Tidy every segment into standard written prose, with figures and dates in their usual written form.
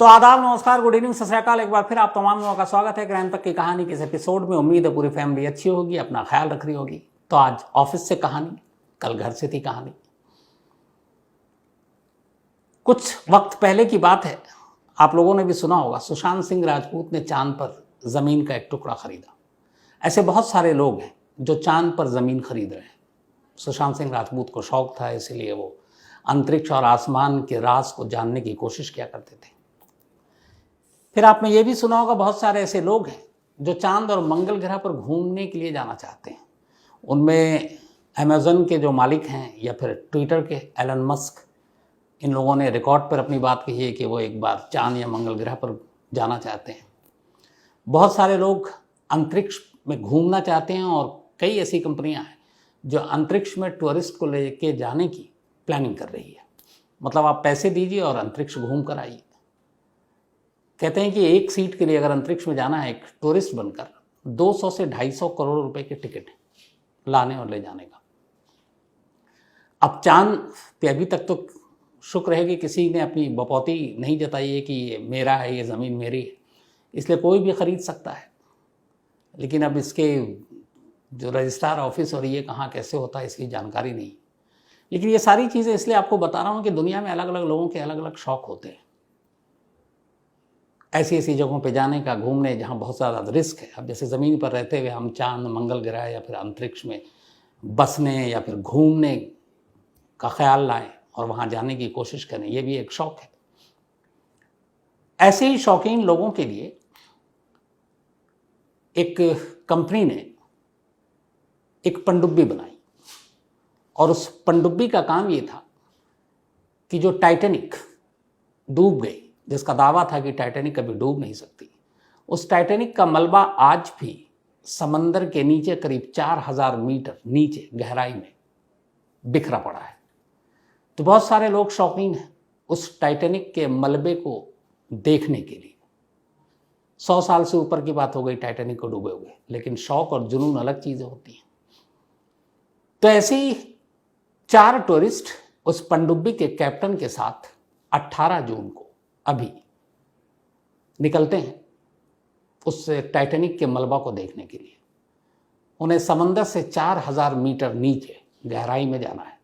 तो आदाब, नमस्कार, गुड इवनिंग, सत श्री अकाल। एक बार फिर आप तमाम लोगों का स्वागत है क्राइम तक की कहानी के इस एपिसोड में। उम्मीद है पूरी फैमिली अच्छी होगी, अपना ख्याल रख रही होगी। तो आज ऑफिस से कहानी, कल घर से थी कहानी। कुछ वक्त पहले की बात है, आप लोगों ने भी सुना होगा, सुशांत सिंह राजपूत ने चांद पर जमीन का एक टुकड़ा खरीदा। ऐसे बहुत सारे लोग हैं जो चांद पर जमीन खरीद रहे हैं। सुशांत सिंह राजपूत को शौक था, इसीलिए वो अंतरिक्ष और आसमान के राज को जानने की कोशिश किया करते थे। फिर आपने ये भी सुना होगा, बहुत सारे ऐसे लोग हैं जो चांद और मंगल ग्रह पर घूमने के लिए जाना चाहते हैं। उनमें अमेज़न के जो मालिक हैं या फिर ट्विटर के एलन मस्क, इन लोगों ने रिकॉर्ड पर अपनी बात कही है कि वो एक बार चांद या मंगल ग्रह पर जाना चाहते हैं। बहुत सारे लोग अंतरिक्ष में घूमना चाहते हैं और कई ऐसी कंपनियां हैं जो अंतरिक्ष में टूरिस्ट को लेके जाने की प्लानिंग कर रही है। मतलब आप पैसे दीजिए और अंतरिक्ष घूम कर आइए। कहते हैं कि एक सीट के लिए अगर अंतरिक्ष में जाना है एक टूरिस्ट बनकर, 200 से 250 करोड़ रुपए के टिकट है लाने और ले जाने का। अब चांद पे अभी तक तो शुक्र है कि किसी ने अपनी बपौती नहीं जताई है कि ये मेरा है, ये ज़मीन मेरी है, इसलिए कोई भी खरीद सकता है। लेकिन अब इसके जो रजिस्ट्रार ऑफिस और ये कहाँ कैसे होता है इसकी जानकारी नहीं। लेकिन ये सारी चीज़ें इसलिए आपको बता रहा हूँ कि दुनिया में अलग अलग लोगों के अलग अलग शौक़ होते हैं। ऐसी ऐसी जगहों पे जाने का, घूमने जहाँ बहुत ज़्यादा रिस्क है। अब जैसे ज़मीन पर रहते हुए हम चांद, मंगल ग्रह या फिर अंतरिक्ष में बसने या फिर घूमने का ख्याल लाएं और वहाँ जाने की कोशिश करें, ये भी एक शौक़ है। ऐसे ही शौकीन लोगों के लिए एक कंपनी ने एक पनडुब्बी बनाई और उस पनडुब्बी का काम ये था कि जो टाइटैनिक डूब गई, जिसका दावा था कि टाइटैनिक कभी डूब नहीं सकती, उस टाइटैनिक का मलबा आज भी समंदर के नीचे करीब 4000 मीटर नीचे गहराई में बिखरा पड़ा है। तो बहुत सारे लोग शौकीन हैं उस टाइटैनिक के मलबे को देखने के लिए। 100 साल से ऊपर की बात हो गई टाइटैनिक को डूबे हुए, लेकिन शौक और जुनून अलग चीज़ें होती हैं। तो ऐसे ही 4 टूरिस्ट उस पनडुब्बी के कैप्टन के साथ 18 जून को अभी निकलते हैं उस टाइटैनिक के मलबा को देखने के लिए। उन्हें समंदर से 4000 मीटर नीचे गहराई में जाना है,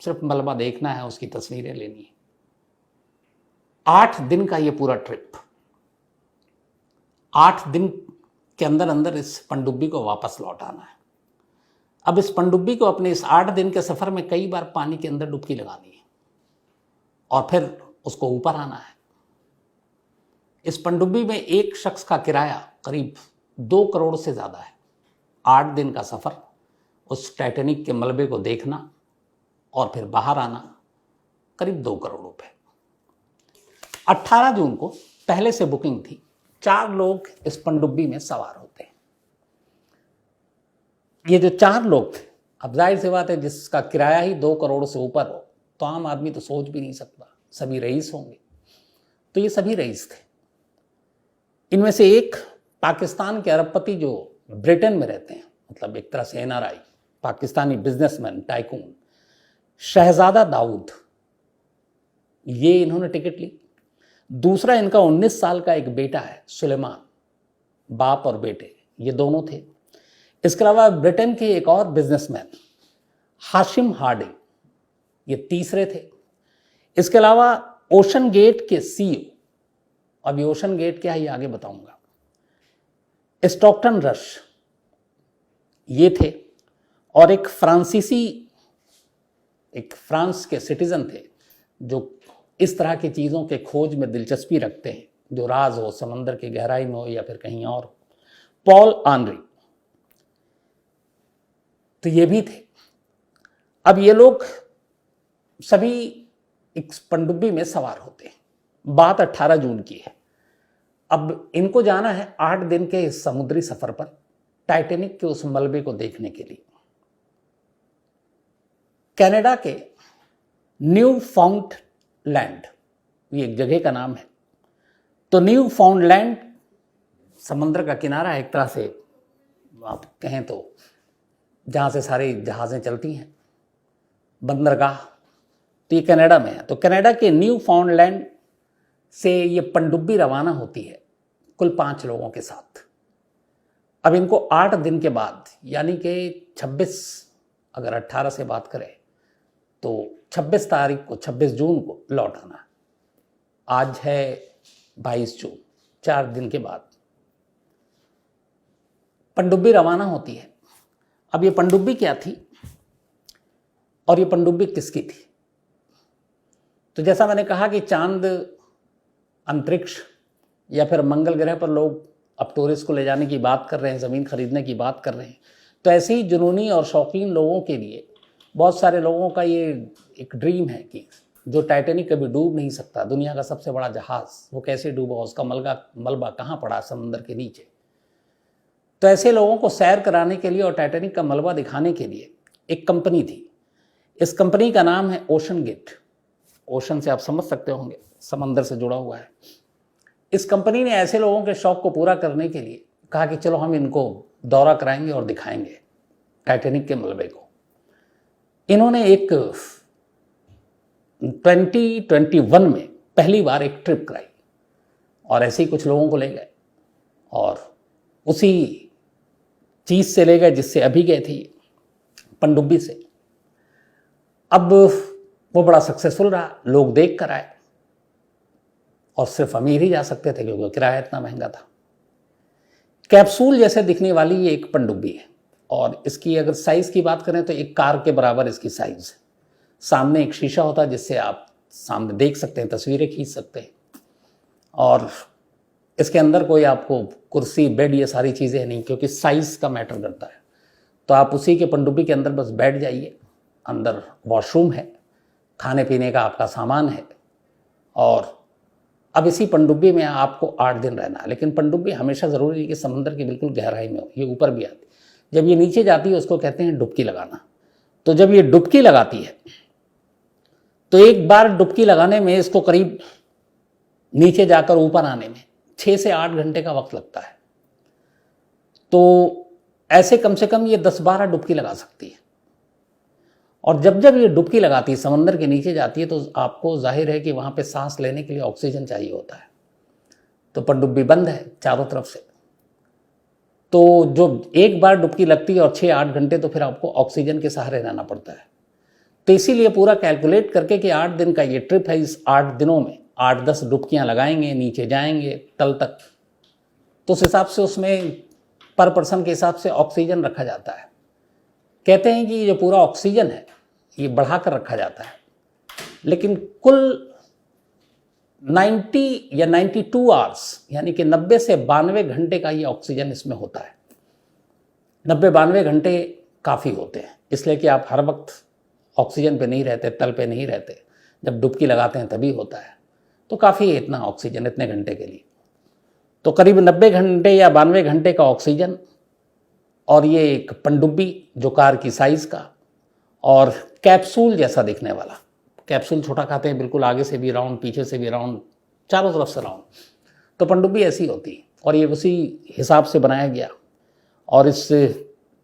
सिर्फ मलबा देखना है, उसकी तस्वीरें लेनी है। 8 दिन का ये पूरा ट्रिप, 8 दिन के अंदर अंदर इस पनडुब्बी को वापस लौट आना है। अब इस पनडुब्बी को अपने इस 8 दिन के सफर में कई बार पानी के अंदर डुबकी लगानी है और फिर उसको ऊपर आना है। इस पनडुब्बी में एक शख्स का किराया करीब 2 करोड़ से ज़्यादा है। 8 दिन का सफ़र, उस टाइटैनिक के मलबे को देखना और फिर बाहर आना, करीब 2 करोड़ रुपए। 18 जून को पहले से बुकिंग थी। 4 लोग इस पनडुब्बी में सवार होते हैं। ये जो 4 लोग थे, अब जाहिर सी बात है जिसका किराया ही 2 करोड़ से ऊपर हो तो आम आदमी तो सोच भी नहीं सकता, सभी रईस होंगे। तो ये सभी रईस थे। इनमें से एक पाकिस्तान के अरबपति जो ब्रिटेन में रहते हैं, मतलब एक तरह से NRI, पाकिस्तानी बिजनेसमैन टाइकून शहजादा दाऊद, ये इन्होंने टिकट ली। दूसरा इनका 19 साल का एक बेटा है सुलेमान, बाप और बेटे ये दोनों थे। इसके अलावा ब्रिटेन के एक और बिजनेसमैन हाशिम हार्डिंग, ये तीसरे थे। इसके अलावा ओशन गेट के CEO, अभी ओशन गेट क्या है ये आगे बताऊंगा, स्टॉकटन रश, ये थे। और एक फ्रांसीसी, एक फ्रांस के सिटीजन थे जो इस तरह की चीज़ों के खोज में दिलचस्पी रखते हैं, जो राज हो, समंदर की गहराई में हो या फिर कहीं और हो, पॉल आनरी, तो ये भी थे। अब ये लोग सभी इस पनडुब्बी में सवार होते हैं। बात 18 जून की है। अब इनको जाना है 8 दिन के इस समुद्री सफर पर टाइटैनिक के उस मलबे को देखने के लिए। कनाडा के न्यू फाउंडलैंड, ये एक जगह का नाम है। तो न्यू फाउंडलैंड समंदर का किनारा है, एक तरह से आप कहें तो जहाँ से सारी जहाज़ें चलती हैं, बंदरगाह। तो ये कनाडा में है। तो कनाडा के न्यू फाउंडलैंड से ये पनडुब्बी रवाना होती है कुल 5 लोगों के साथ। अब इनको 8 दिन के बाद यानी कि 26, अगर 18 से बात करें तो 26 तारीख को, 26 जून को लौट आना। आज है 22 जून, 4 दिन के बाद पनडुब्बी रवाना होती है। अब ये पनडुब्बी क्या थी और ये पनडुब्बी किसकी थी? तो जैसा मैंने कहा कि चांद, अंतरिक्ष या फिर मंगल ग्रह पर लोग अब टूरिस्ट को ले जाने की बात कर रहे हैं, ज़मीन खरीदने की बात कर रहे हैं। तो ऐसे ही जुनूनी और शौकीन लोगों के लिए, बहुत सारे लोगों का ये एक ड्रीम है कि जो टाइटैनिक कभी डूब नहीं सकता, दुनिया का सबसे बड़ा जहाज़, वो कैसे डूबा, उसका मलबा कहाँ पड़ा समुद्र के नीचे। तो ऐसे लोगों को सैर कराने के लिए और टाइटैनिक का मलबा दिखाने के लिए एक कंपनी थी। इस कंपनी का नाम है ओशन गेट। ओशन से आप समझ सकते होंगे, समंदर से जुड़ा हुआ है। इस कंपनी ने ऐसे लोगों के शौक को पूरा करने के लिए कहा कि चलो हम इनको दौरा कराएंगे और दिखाएंगे टाइटैनिक के मलबे को। इन्होंने एक 2021 में पहली बार एक ट्रिप कराई और ऐसे ही कुछ लोगों को ले गए और उसी चीज़ से ले गए जिससे अभी गए थे, पनडुब्बी से। अब वो बड़ा सक्सेसफुल रहा, लोग देख कर आए और सिर्फ अमीर ही जा सकते थे क्योंकि किराया इतना महंगा था। कैप्सूल जैसे दिखने वाली ये एक पनडुब्बी है और इसकी अगर साइज़ की बात करें तो एक कार के बराबर इसकी साइज़ है। सामने एक शीशा होता है जिससे आप सामने देख सकते हैं, तस्वीरें खींच सकते हैं। और इसके अंदर कोई आपको कुर्सी, बेड, ये सारी चीज़ें नहीं, क्योंकि साइज़ का मैटर करता है। तो आप उसी के पनडुब्बी के अंदर बस बैठ जाइए। अंदर वॉशरूम है, खाने पीने का आपका सामान है। और अब इसी पनडुब्बी में आपको 8 दिन रहना है। लेकिन पनडुब्बी हमेशा ज़रूरी है कि समुद्र की बिल्कुल गहराई में हो, ये ऊपर भी आती है। जब ये नीचे जाती है उसको कहते हैं डुबकी लगाना। तो जब ये डुबकी लगाती है तो एक बार डुबकी लगाने में इसको करीब नीचे जाकर ऊपर आने में 6 से 8 घंटे का वक्त लगता है। तो ऐसे कम से कम ये 10-12 डुबकी लगा सकती है। और जब जब ये डुबकी लगाती है, समंदर के नीचे जाती है, तो आपको जाहिर है कि वहाँ पे सांस लेने के लिए ऑक्सीजन चाहिए होता है। तो पनडुब्बी बंद है चारों तरफ से। तो जो एक बार डुबकी लगती है और 6-8 घंटे, तो फिर आपको ऑक्सीजन के सहारे रहना पड़ता है। तो इसीलिए पूरा कैलकुलेट करके कि 8 दिन का ये ट्रिप है, इस 8 दिनों में 8-10 डुबकियाँ लगाएंगे, नीचे जाएंगे तल तक। तो उस हिसाब से उसमें पर पर्सन के हिसाब से ऑक्सीजन रखा जाता है। कहते हैं कि जो पूरा ऑक्सीजन है ये बढ़ाकर रखा जाता है, लेकिन कुल 90 या 92 आवर्स यानी कि 90 से 92 घंटे का ये ऑक्सीजन इसमें होता है। 90-92 घंटे काफ़ी होते हैं, इसलिए कि आप हर वक्त ऑक्सीजन पे नहीं रहते, तल पे नहीं रहते। जब डुबकी लगाते हैं तभी होता है। तो काफ़ी है इतना ऑक्सीजन इतने घंटे के लिए। तो करीब 90 घंटे या 92 घंटे का ऑक्सीजन, और ये एक पनडुब्बी जो कार की साइज़ का और कैप्सूल जैसा दिखने वाला। कैप्सूल छोटा खाते हैं, बिल्कुल आगे से भी राउंड, पीछे से भी राउंड, चारों तरफ से राउंड। तो पनडुब्बी ऐसी होती है और ये उसी हिसाब से बनाया गया। और इस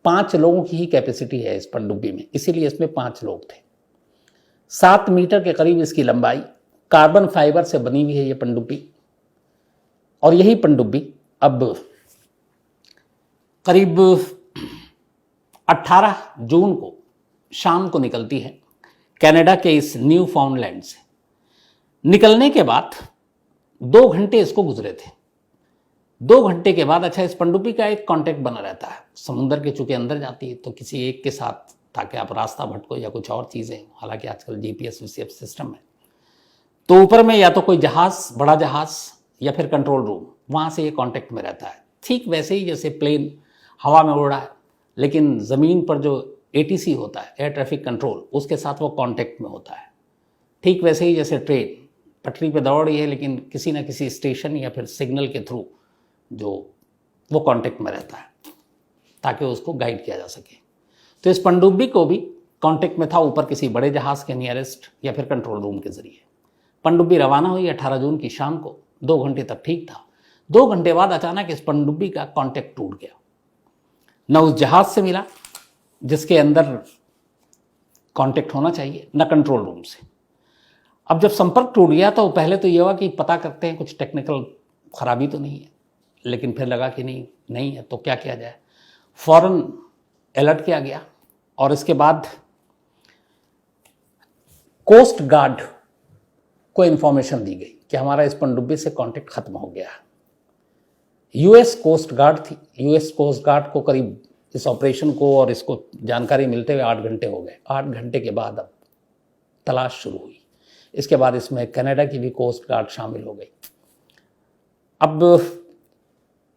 5 लोगों की ही कैपेसिटी है इस पनडुब्बी में, इसीलिए इसमें 5 लोग थे। 7 मीटर के करीब इसकी लंबाई, कार्बन फाइबर से बनी हुई है ये पनडुब्बी। और यही पनडुब्बी अब करीब 18 जून को शाम को निकलती है कनाडा के इस न्यू फाउंडलैंड से। निकलने के बाद 2 घंटे इसको गुजरे थे। 2 घंटे के बाद, अच्छा, इस पनडुब्बी का एक कांटेक्ट बना रहता है। समुद्र के चूंकि अंदर जाती है तो किसी एक के साथ, ताकि आप रास्ता भटको या कुछ और चीज़ें, हालांकि आजकल GPS विशेष सिस्टम है। तो ऊपर में या तो कोई जहाज़, बड़ा जहाज़, या फिर कंट्रोल रूम, वहाँ से ये कांटेक्ट में रहता है। ठीक वैसे ही जैसे प्लेन हवा में उड़ रहा है, लेकिन ज़मीन पर जो ATC होता है, एयर ट्रैफिक कंट्रोल, उसके साथ वो कांटेक्ट में होता है। ठीक वैसे ही जैसे ट्रेन पटरी पे दौड़ रही है, लेकिन किसी न किसी स्टेशन या फिर सिग्नल के थ्रू जो वो कांटेक्ट में रहता है, ताकि उसको गाइड किया जा सके। तो इस पनडुब्बी को भी कांटेक्ट में था ऊपर किसी बड़े जहाज़ के नियरेस्ट या फिर कंट्रोल रूम के ज़रिए। पनडुब्बी रवाना हुई 18 जून की शाम को। 2 घंटे तक ठीक था। 2 घंटे बाद अचानक इस पनडुब्बी का कांटेक्ट टूट गया। न उस जहाज से मिला जिसके अंदर कांटेक्ट होना चाहिए, न कंट्रोल रूम से। अब जब संपर्क टूट गया तो पहले तो ये हुआ कि पता करते हैं कुछ टेक्निकल खराबी तो नहीं है, लेकिन फिर लगा कि नहीं है तो क्या किया जाए। फौरन अलर्ट किया गया और इसके बाद कोस्ट गार्ड को इन्फॉर्मेशन दी गई कि हमारा इस पनडुब्बी से कांटेक्ट खत्म हो गया है। यूएस कोस्ट गार्ड थी। यूएस कोस्ट गार्ड को करीब इस ऑपरेशन को और इसको जानकारी मिलते हुए 8 घंटे हो गए। 8 घंटे के बाद अब तलाश शुरू हुई। इसके बाद इसमें कनाडा की भी कोस्ट गार्ड शामिल हो गई। अब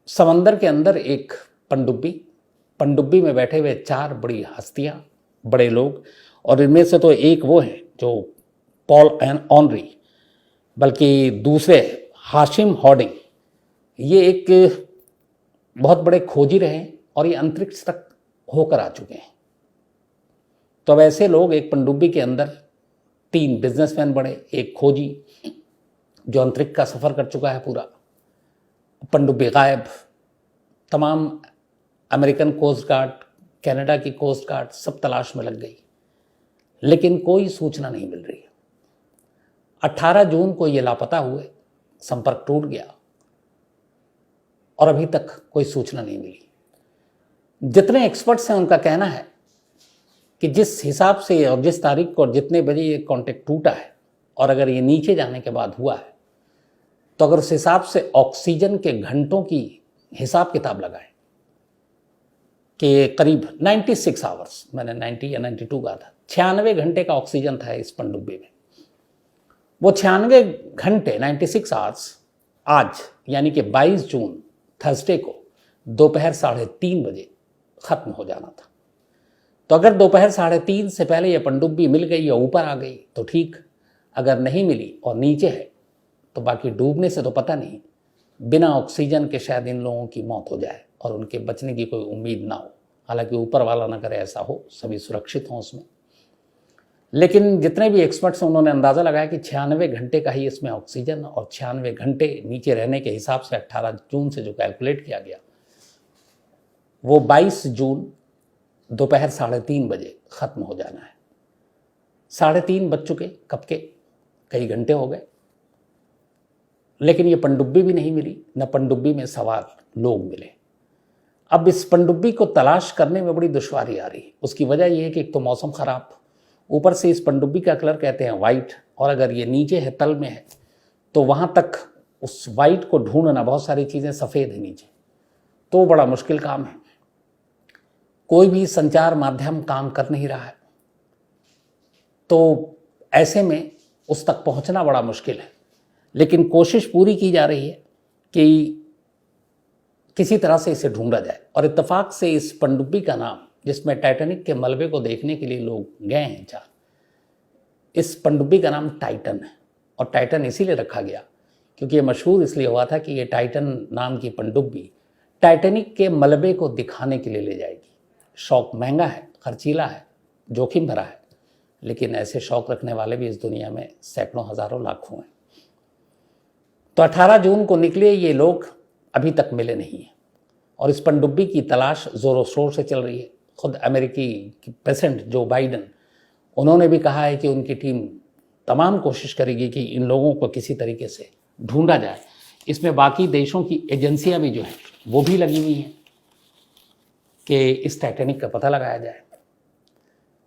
समंदर के अंदर एक पनडुब्बी में बैठे हुए 4 बड़ी हस्तियां, बड़े लोग, और इनमें से तो एक वो हैं जो पॉल ऑनरी, बल्कि दूसरे हाशिम हॉर्डिंग, ये एक बहुत बड़े खोजी रहे और ये अंतरिक्ष तक होकर आ चुके हैं। तो अब ऐसे लोग एक पनडुब्बी के अंदर, 3 बिजनेसमैन बड़े, एक खोजी जो अंतरिक्ष का सफर कर चुका है पूरा, पनडुब्बी गायब, तमाम अमेरिकन कोस्ट गार्ड, कनाडा की कोस्ट गार्ड सब तलाश में लग गई, लेकिन कोई सूचना नहीं मिल रही। 18 जून को ये लापता हुए, संपर्क टूट गया और अभी तक कोई सूचना नहीं मिली। जितने एक्सपर्ट्स हैं उनका कहना है कि जिस हिसाब से और जिस तारीख को और जितने बजे ये कांटेक्ट टूटा है और अगर ये नीचे जाने के बाद हुआ है तो अगर उस हिसाब से ऑक्सीजन के घंटों की हिसाब किताब लगाएं कि करीब 96 आवर्स, मैंने 90 या 92 कहा था, 96 घंटे का ऑक्सीजन था इस पनडुब्बी में। वो 96 घंटे 96 आवर्स आज यानी कि 22 जून थर्सडे को दोपहर 3:30 बजे खत्म हो जाना था। तो अगर दोपहर 3:30 से पहले ये पनडुब्बी मिल गई या ऊपर आ गई तो ठीक, अगर नहीं मिली और नीचे है तो बाकी डूबने से तो पता नहीं, बिना ऑक्सीजन के शायद इन लोगों की मौत हो जाए और उनके बचने की कोई उम्मीद ना हो। हालांकि ऊपर वाला ना करे ऐसा हो, सभी सुरक्षित हों उसमें। लेकिन जितने भी एक्सपर्ट्स हैं उन्होंने अंदाज़ा लगाया कि 96 घंटे का ही इसमें ऑक्सीजन, और 96 घंटे नीचे रहने के हिसाब से 18 जून से जो कैलकुलेट किया गया वो 22 जून दोपहर 3:30 बजे ख़त्म हो जाना है। 3:30 बज चुके कब के, कई घंटे हो गए, लेकिन ये पनडुब्बी भी नहीं मिली, न पनडुब्बी में सवार लोग मिले। अब इस पनडुब्बी को तलाश करने में बड़ी दुश्वारी आ रही। उसकी वजह यह है कि एक तो मौसम ख़राब, ऊपर से इस पनडुब्बी का कलर कहते हैं वाइट, और अगर ये नीचे है, तल में है, तो वहाँ तक उस वाइट को ढूंढना, बहुत सारी चीज़ें सफ़ेद है नीचे, तो बड़ा मुश्किल काम है। कोई भी संचार माध्यम काम कर नहीं रहा है, तो ऐसे में उस तक पहुंचना बड़ा मुश्किल है। लेकिन कोशिश पूरी की जा रही है कि किसी तरह से इसे ढूंढा जाए। और इत्तेफाक से इस पनडुब्बी का नाम, जिसमें टाइटैनिक के मलबे को देखने के लिए लोग गए हैं 4, इस पनडुब्बी का नाम टाइटन है। और टाइटन इसीलिए रखा गया क्योंकि ये मशहूर इसलिए हुआ था कि ये टाइटन नाम की पनडुब्बी टाइटैनिक के मलबे को दिखाने के लिए ले जाएगी। शौक महंगा है, खर्चीला है, जोखिम भरा है, लेकिन ऐसे शौक रखने वाले भी इस दुनिया में सैकड़ों, हजारों, लाखों हैं। तो 18 जून को निकले ये लोग अभी तक मिले नहीं हैं और इस पनडुब्बी की तलाश ज़ोरों शोर से चल रही है। खुद अमेरिकी प्रेसिडेंट जो बाइडन, उन्होंने भी कहा है कि उनकी टीम तमाम कोशिश करेगी कि इन लोगों को किसी तरीके से ढूंढा जाए। इसमें बाकी देशों की एजेंसियां भी जो हैं वो भी लगी हुई हैं कि इस टाइटैनिक का पता लगाया जाए।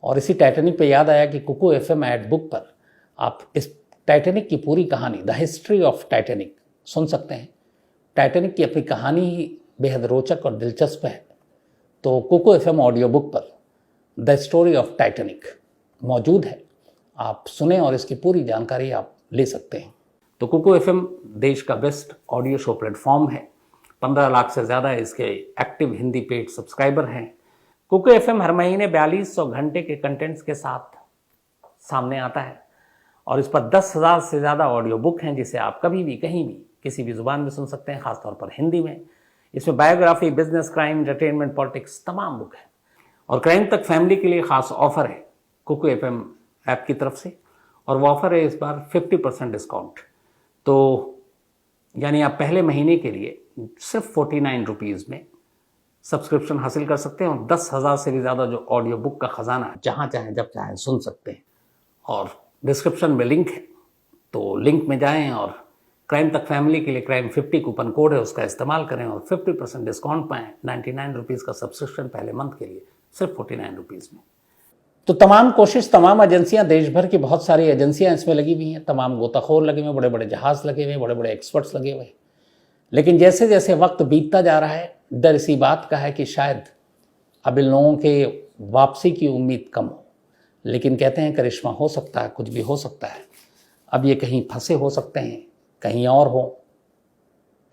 और इसी टाइटैनिक पे याद आया कि कुकू FM एड बुक पर आप इस टाइटैनिक की पूरी कहानी, द हिस्ट्री ऑफ टाइटैनिक, सुन सकते हैं। टाइटैनिक की अपनी कहानी ही बेहद रोचक और दिलचस्प है। तो कुकू FM ऑडियो बुक पर द स्टोरी ऑफ टाइटैनिक मौजूद है, आप सुने और इसकी पूरी जानकारी आप ले सकते हैं। तो कुकू FM देश का बेस्ट ऑडियो शो प्लेटफॉर्म है। 15 लाख से ज़्यादा इसके एक्टिव हिंदी पेड सब्सक्राइबर हैं। कुकू FM हर महीने 4200 घंटे के कंटेंट्स के साथ सामने आता है और इस पर 10,000 से ज़्यादा ऑडियो बुक हैं जिसे आप कभी भी, कहीं भी, किसी भी ज़ुबान में सुन सकते हैं, ख़ासतौर पर हिंदी में। इसमें biography, business, crime, entertainment, politics, तमाम बुक है। और क्राइम तक फैमिली के लिए ख़ास ऑफर है कुकू FM ऐप की तरफ से, और वो ऑफ़र है इस बार 50% डिस्काउंट। तो यानी आप पहले महीने के लिए सिर्फ 49 रुपीज़ में सब्सक्रिप्शन हासिल कर सकते हैं और 10,000 से भी ज़्यादा जो ऑडियो बुक का ख़जाना जहाँ चाहें जब चाहें सुन सकते हैं। और डिस्क्रिप्शन में लिंक है, तो लिंक में जाएं और क्राइम तक फैमिली के लिए क्राइम 50 कूपन कोड है, उसका इस्तेमाल करें और 50% डिस्काउंट पाएँ। 99 रुपीज़ का सब्सक्रिप्शन पहले मंथ के लिए, सिर्फ 49 रुपीज़ में। तो तमाम कोशिश, तमाम एजेंसियां, देश भर की बहुत सारी एजेंसियां इसमें लगी हुई हैं, तमाम गोताखोर लगे हुए, बड़े बड़े जहाज़ लगे हुए, बड़े बड़े एक्सपर्ट्स लगे हुए। लेकिन जैसे जैसे वक्त बीतता जा रहा है, डर इसी बात का है कि शायद अब इन लोगों के वापसी की उम्मीद कम हो। लेकिन कहते हैं करिश्मा हो सकता है, कुछ भी हो सकता है। अब ये कहीं फंसे हो सकते हैं, कहीं और हो।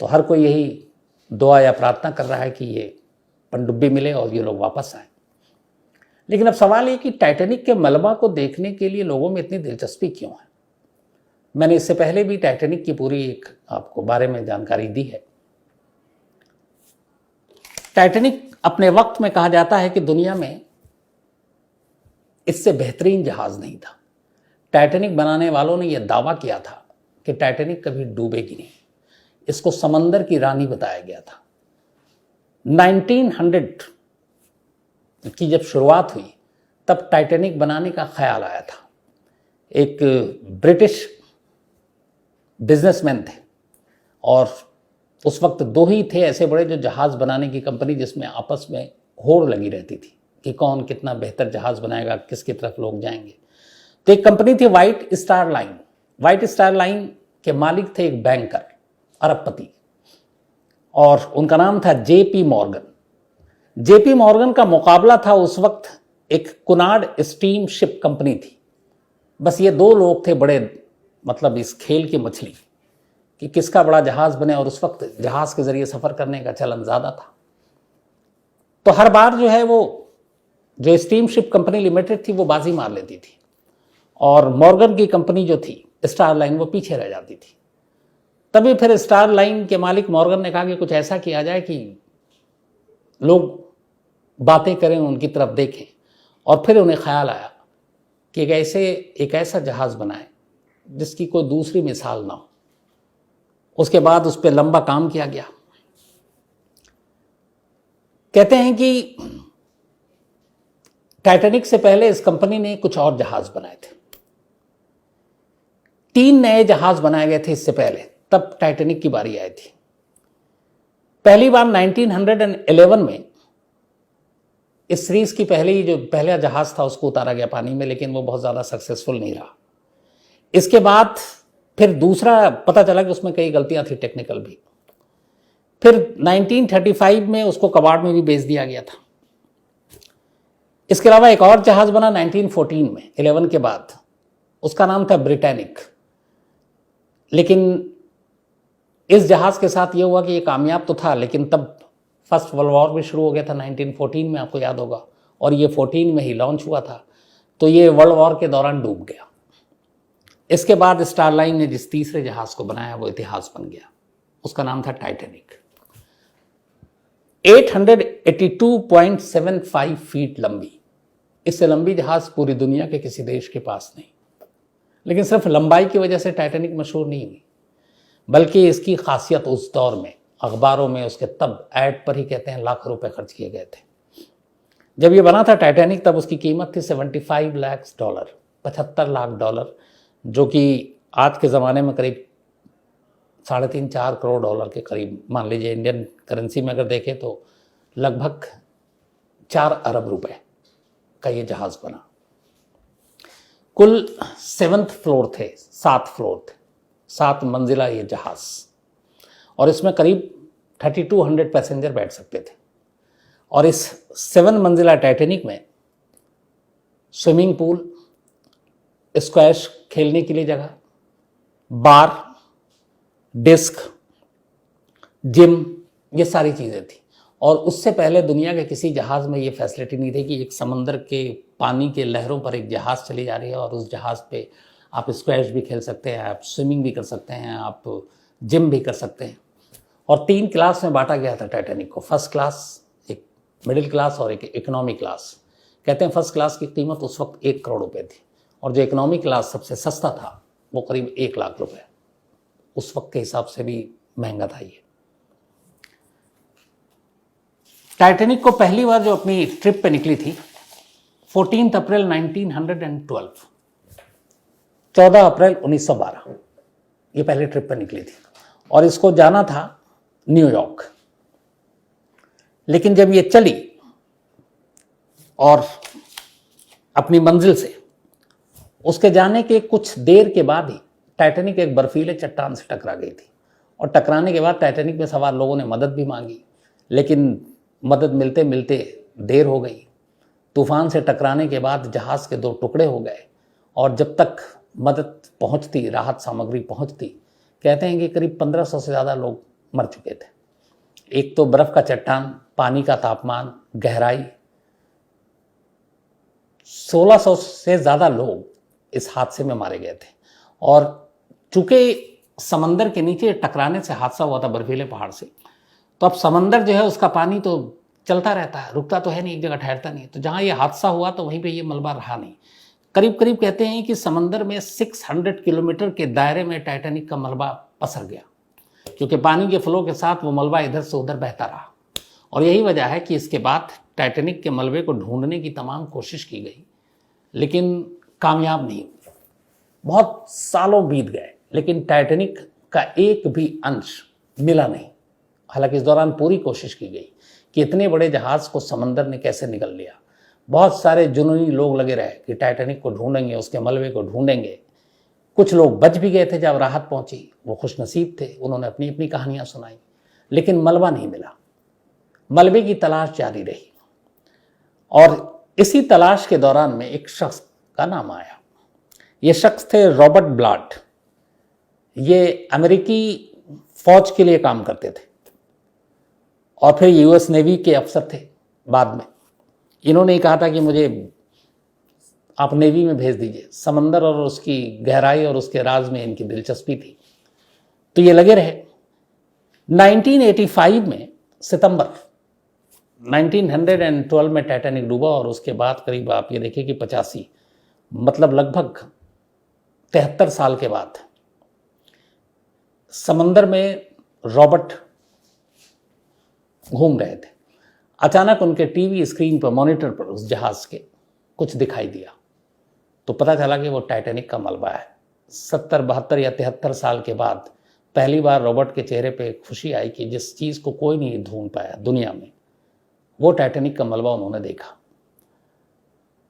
तो हर कोई यही दुआ या प्रार्थना कर रहा है कि ये पनडुब्बी मिले और ये लोग वापस आए। लेकिन अब सवाल ये कि टाइटैनिक के मलबा को देखने के लिए लोगों में इतनी दिलचस्पी क्यों है। मैंने इससे पहले भी टाइटैनिक की पूरी एक आपको बारे में जानकारी दी है। टाइटैनिक अपने वक्त में कहा जाता है कि दुनिया में इससे बेहतरीन जहाज नहीं था। टाइटैनिक बनाने वालों ने यह दावा किया था कि टाइटैनिक कभी डूबेगी नहीं। इसको समंदर की रानी बताया गया था। 1900 की जब शुरुआत हुई तब टाइटैनिक बनाने का ख्याल आया था। एक ब्रिटिश बिजनेसमैन थे और उस वक्त दो ही थे ऐसे बड़े जो जहाज बनाने की कंपनी, जिसमें आपस में होड़ लगी रहती थी कि कौन कितना बेहतर जहाज बनाएगा, किसकी तरफ लोग जाएंगे। तो एक कंपनी थी white star line. White star line के मालिक थे एक बैंकर, अरबपति, और उनका नाम था जेपी मॉर्गन। जेपी मॉर्गन का मुकाबला था उस वक्त एक कुनार्ड स्टीम शिप कंपनी थी। बस ये दो लोग थे बड़े, मतलब इस खेल की मछली कि किसका बड़ा जहाज बने, और उस वक्त जहाज के जरिए सफर करने का चलन ज्यादा था। तो हर बार जो है वो जो स्टीम शिप कंपनी लिमिटेड थी वो बाजी मार लेती थी और मॉर्गन की कंपनी जो थी स्टार लाइन वो पीछे रह जाती थी। तभी फिर स्टार लाइन के मालिक मॉर्गन ने कहा कि कुछ ऐसा किया जाए कि लोग बातें करें, उनकी तरफ देखें। और फिर उन्हें ख्याल आया कि एक ऐसा जहाज बनाए जिसकी कोई दूसरी मिसाल ना हो। उसके बाद उस पर लंबा काम किया गया। कहते हैं कि टाइटैनिक से पहले इस कंपनी ने कुछ और जहाज बनाए थे। 3 नए जहाज बनाए गए थे इससे पहले, तब टाइटैनिक की बारी आई थी। पहली बार 1911 में इस सीरीज की पहला जहाज था उसको उतारा गया पानी में, लेकिन वो बहुत ज्यादा सक्सेसफुल नहीं रहा। इसके बाद फिर दूसरा पता चला कि उसमें कई गलतियां थी, टेक्निकल भी। फिर 1935 में उसको कबाड़ में भी बेच दिया गया था। इसके अलावा एक और जहाज बना 1914 में, 11 के बाद। उसका नाम था ब्रिटानिक। लेकिन इस जहाज के साथ ये हुआ कि ये कामयाब तो था, लेकिन तब फर्स्ट वर्ल्ड वॉर भी शुरू हो गया था 1914 में, आपको याद होगा, और ये 14 में ही लॉन्च हुआ था। तो ये वर्ल्ड वॉर के दौरान डूब गया। इसके बाद स्टारलाइन ने जिस तीसरे जहाज को बनाया वो इतिहास बन गया। उसका नाम था टाइटैनिक। 882.75 फीट लंबी, इससे लंबी जहाज पूरी दुनिया के किसी देश के पास नहीं। लेकिन सिर्फ लंबाई की वजह से टाइटैनिक मशहूर नहीं हुई, बल्कि इसकी खासियत उस दौर में अखबारों में उसके तब ऐड पर ही कहते हैं लाखों रुपए खर्च किए गए थे। जब ये बना था टाइटैनिक तब उसकी कीमत थी $75 लाख, $75 लाख, जो कि आज के ज़माने में करीब 3.5-4 करोड़ डॉलर के करीब, मान लीजिए इंडियन करेंसी में अगर देखें तो लगभग 4 अरब रुपए का ये जहाज़ बना। कुल 7th फ्लोर थे, 7 फ्लोर थे, 7 मंजिला ये जहाज़, और इसमें करीब 3200 पैसेंजर बैठ सकते थे। और इस 7 मंजिला टाइटैनिक में स्विमिंग पूल, स्क्वैश खेलने के लिए जगह, बार, डिस्क, जिम, ये सारी चीज़ें थी। और उससे पहले दुनिया के किसी जहाज़ में ये फैसिलिटी नहीं थी कि एक समंदर के पानी के लहरों पर एक जहाज़ चली जा रही है और उस जहाज़ पे आप स्क्वैश भी खेल सकते हैं, आप स्विमिंग भी कर सकते हैं, आप जिम भी कर सकते हैं। और 3 क्लास में बांटा गया था टाइटैनिक को, फर्स्ट क्लास, एक मिडिल क्लास और एक इकोनॉमी क्लास। कहते हैं फर्स्ट क्लास की कीमत उस वक्त 1 करोड़ रुपए थी, और जो इकोनॉमी क्लास सबसे सस्ता था वो करीब 1 लाख रुपए। उस वक्त के हिसाब से भी महंगा था ये। टाइटैनिक को पहली बार जो अपनी ट्रिप पे निकली थी 14 अप्रैल 1912, 14 अप्रैल 1912, ये पहले ट्रिप पर निकली थी और इसको जाना था न्यूयॉर्क। लेकिन जब ये चली और अपनी मंजिल से उसके जाने के कुछ देर के बाद ही टाइटैनिक एक बर्फीले चट्टान से टकरा गई थी और टकराने के बाद टाइटैनिक में सवार लोगों ने मदद भी मांगी, लेकिन मदद मिलते मिलते देर हो गई। तूफान से टकराने के बाद जहाज़ के 2 टुकड़े हो गए और जब तक मदद पहुंचती, राहत सामग्री पहुंचती, कहते हैं कि करीब 1500 से ज़्यादा लोग मर चुके थे। एक तो बर्फ़ का चट्टान, पानी का तापमान, गहराई, 1600 से ज़्यादा लोग इस हादसे में मारे गए थे। और चूंकि समंदर के नीचे टकराने से हादसा हुआ था बर्फीले पहाड़ से, तो अब समंदर जो है उसका पानी तो चलता रहता है, रुकता तो है नहीं, एक जगह ठहरता नहीं। तो जहाँ ये हादसा हुआ तो वहीं पे ये मलबा रहा नहीं। करीब करीब कहते हैं कि समंदर में 600 किलोमीटर के दायरे में टाइटैनिक का मलबा पसर गया, क्योंकि पानी के फ्लो के साथ वो मलबा इधर से उधर बहता रहा। और यही वजह है कि इसके बाद टाइटैनिक के मलबे को ढूंढने की तमाम कोशिश की गई, लेकिन कामयाब नहीं हुई। बहुत सालों बीत गए, लेकिन टाइटैनिक का एक भी अंश मिला नहीं। हालांकि इस दौरान पूरी कोशिश की गई कि इतने बड़े जहाज़ को समंदर ने कैसे निगल लिया। बहुत सारे जुनूनी लोग लगे रहे कि टाइटैनिक को ढूंढेंगे, उसके मलबे को ढूंढेंगे। कुछ लोग बच भी गए थे जब राहत पहुंची, वो खुशनसीब थे, उन्होंने अपनी अपनी कहानियां सुनाई, लेकिन मलबा नहीं मिला। मलबे की तलाश जारी रही और इसी तलाश के दौरान में एक शख्स का नाम आया। ये शख्स थे रॉबर्ट ब्लाट। ये अमेरिकी फौज के लिए काम करते थे और फिर यूएस नेवी के अफसर थे बाद में। इन्होंने कहा था कि मुझे आप नेवी में भेज दीजिए। समंदर और उसकी गहराई और उसके राज में इनकी दिलचस्पी थी, तो ये लगे रहे। 1985 में सितंबर 1912 में टाइटैनिक डूबा और उसके बाद करीब आप ये देखिए कि 85, मतलब लगभग 73 साल के बाद समंदर में रॉबर्ट घूम रहे थे। अचानक उनके टीवी स्क्रीन पर, मॉनिटर पर उस जहाज के कुछ दिखाई दिया, तो पता चला कि वो टाइटैनिक का मलबा है। 70, 72 या 73 साल के बाद पहली बार रॉबर्ट के चेहरे पे खुशी आई कि जिस चीज़ को कोई नहीं ढूंढ पाया दुनिया में, वो टाइटैनिक का मलबा उन्होंने देखा।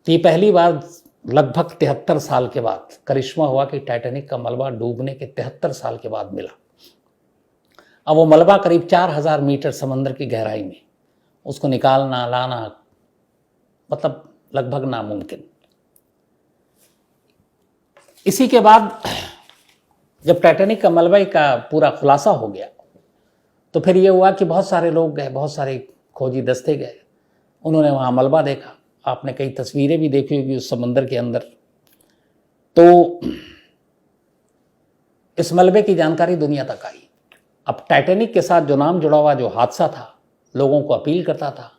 तो ये पहली बार लगभग 73 साल के बाद करिश्मा हुआ कि टाइटैनिक का मलबा डूबने के 73 साल के बाद मिला। अब वो मलबा करीब 4000 मीटर समंदर की गहराई में, उसको निकालना लाना मतलब लगभग नामुमकिन। इसी के बाद जब टाइटैनिक का मलबे का पूरा खुलासा हो गया, तो फिर ये हुआ कि बहुत सारे लोग गए, बहुत सारे खोजी दस्ते गए, उन्होंने वहाँ मलबा देखा। आपने कई तस्वीरें भी देखी होगी उस समंदर के अंदर। तो इस मलबे की जानकारी दुनिया तक आई। अब टाइटैनिक के साथ जो नाम जुड़ा हुआ जो हादसा था, लोगों को अपील करता था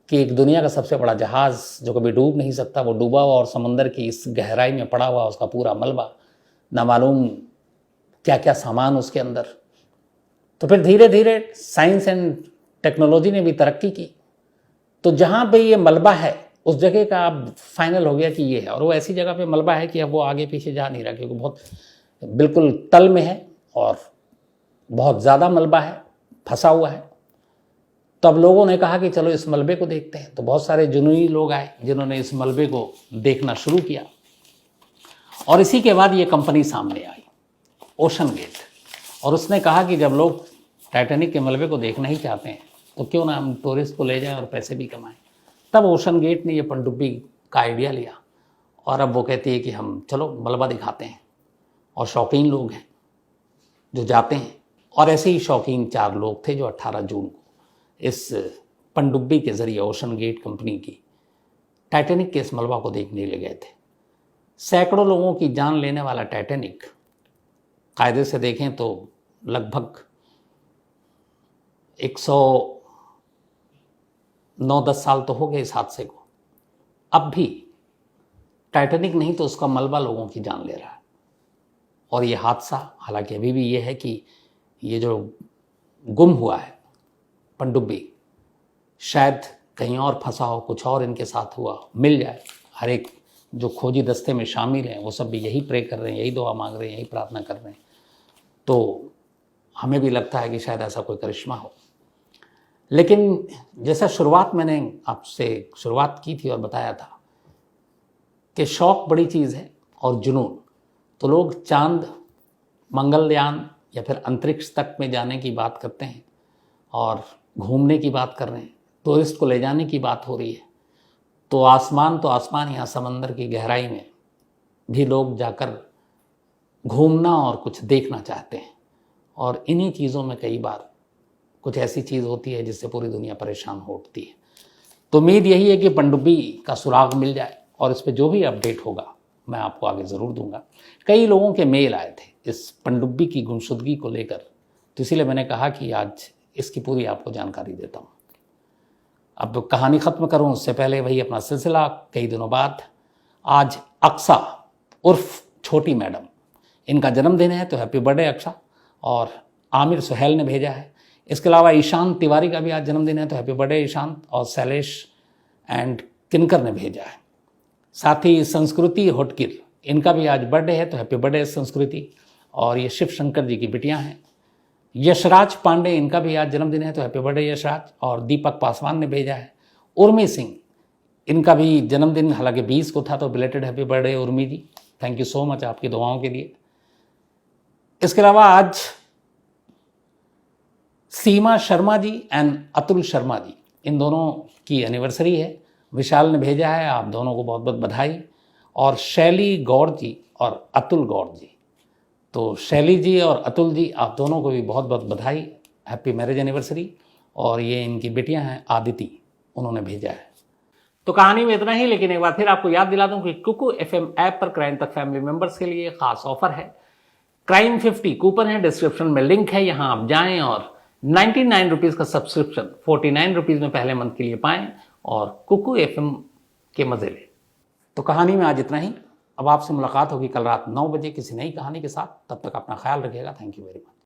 कि एक दुनिया का सबसे बड़ा जहाज़ जो कभी डूब नहीं सकता, वो डूबा हुआ और समंदर की इस गहराई में पड़ा हुआ उसका पूरा मलबा, ना मालूम क्या क्या सामान उसके अंदर। तो फिर धीरे धीरे साइंस एंड टेक्नोलॉजी ने भी तरक्की की, तो जहाँ पे ये मलबा है उस जगह का अब फाइनल हो गया कि ये है। और वो ऐसी जगह पे मलबा है कि अब वो आगे पीछे जा नहीं रहा, क्योंकि बहुत बिल्कुल तल में है और बहुत ज़्यादा मलबा है, फंसा हुआ है। तो अब लोगों ने कहा कि चलो इस मलबे को देखते हैं। तो बहुत सारे जुनूनी लोग आए जिन्होंने इस मलबे को देखना शुरू किया और इसी के बाद ये कंपनी सामने आई, ओशन गेट। और उसने कहा कि जब लोग टाइटैनिक के मलबे को देखना ही चाहते हैं तो क्यों ना हम टूरिस्ट को ले जाएं और पैसे भी कमाएं। तब ओशन गेट ने ये पनडुब्बी का आइडिया लिया और अब वो कहती है कि हम चलो मलबा दिखाते हैं। और शौकीन लोग हैं जो जाते हैं, और ऐसे ही शौकीन 4 लोग थे जो 18 जून को इस पनडुब्बी के ज़रिए ओशन गेट कंपनी की टाइटैनिक के इस मलबा को देखने ले गए थे। सैकड़ों लोगों की जान लेने वाला टाइटैनिक, कायदे से देखें तो लगभग 109-10 साल तो हो गए इस हादसे को। अब भी टाइटैनिक नहीं तो उसका मलबा लोगों की जान ले रहा है। और ये हादसा, हालांकि अभी भी ये है कि ये जो गुम हुआ है पनडुब्बी, शायद कहीं और फंसा हो, कुछ और इनके साथ हुआ, मिल जाए। हर एक जो खोजी दस्ते में शामिल हैं वो सब भी यही प्रे कर रहे हैं, यही दुआ मांग रहे हैं, यही प्रार्थना कर रहे हैं। तो हमें भी लगता है कि शायद ऐसा कोई करिश्मा हो। लेकिन जैसा शुरुआत मैंने आपसे शुरुआत की थी और बताया था कि शौक़ बड़ी चीज़ है और जुनून, तो लोग चांद, मंगलयान या फिर अंतरिक्ष तक में जाने की बात करते हैं और घूमने की बात कर रहे हैं, टूरिस्ट को ले जाने की बात हो रही है। तो आसमान यहाँ समंदर की गहराई में भी लोग जाकर घूमना और कुछ देखना चाहते हैं। और इन्हीं चीज़ों में कई बार कुछ ऐसी चीज़ होती है जिससे पूरी दुनिया परेशान हो उठती है। तो उम्मीद यही है कि पनडुब्बी का सुराग मिल जाए और इस पर जो भी अपडेट होगा मैं आपको आगे ज़रूर दूंगा। कई लोगों के मेल आए थे इस पनडुब्बी की गुमशुदगी को लेकर, तो इसीलिए मैंने कहा कि आज इसकी पूरी आपको जानकारी देता हूँ। अब कहानी ख़त्म करूँ उससे पहले वही अपना सिलसिला। कई दिनों बाद आज अक्सा उर्फ छोटी मैडम, इनका जन्मदिन है, तो हैप्पी बर्थडे अक्सा। और आमिर सुहेल ने भेजा है। इसके अलावा ईशान तिवारी का भी आज जन्मदिन है, तो हैप्पी बर्थडे ईशान। और शैलेश एंड किनकर ने भेजा है। साथ ही संस्कृति होटकिर, इनका भी आज बर्थडे है, तो हैप्पी बर्थडे संस्कृति। और ये शिव शंकर जी की बिटियां हैं। यशराज पांडे, इनका भी आज जन्मदिन है, तो हैप्पी बर्थडे यशराज। और दीपक पासवान ने भेजा है। उर्मी सिंह, इनका भी जन्मदिन हालांकि 20 को था, तो belated happy birthday Urmi ji. Thank you so much आपकी दुआओं के लिए। इसके अलावा आज सीमा शर्मा जी एंड अतुल शर्मा जी, इन दोनों की एनिवर्सरी है। विशाल ने भेजा है, आप दोनों को बहुत बहुत बधाई। और शैली गौड़ जी और अतुल गौड़ जी, तो शैली जी और अतुल जी, आप दोनों को भी बहुत बहुत बधाई, हैप्पी मैरिज एनिवर्सरी। और ये इनकी बेटियां हैं आदिति, उन्होंने भेजा है। तो कहानी में इतना ही, लेकिन एक बार फिर आपको याद दिला दूं कि कुकू FM ऐप पर क्राइम तक फैमिली मेंबर्स के लिए खास ऑफर है। क्राइम 50 कूपन है, डिस्क्रिप्शन में लिंक है, यहां आप जाएं और 99 रुपीज़ का सब्सक्रिप्शन 49 रुपीज़ में पहले मंथ के लिए पाएं और कुकू FM के मजे लें। तो कहानी में आज इतना ही। अब आपसे मुलाकात होगी कल रात 9 बजे किसी नई कहानी के साथ। तब तक अपना ख्याल रखिएगा। Thank you very much.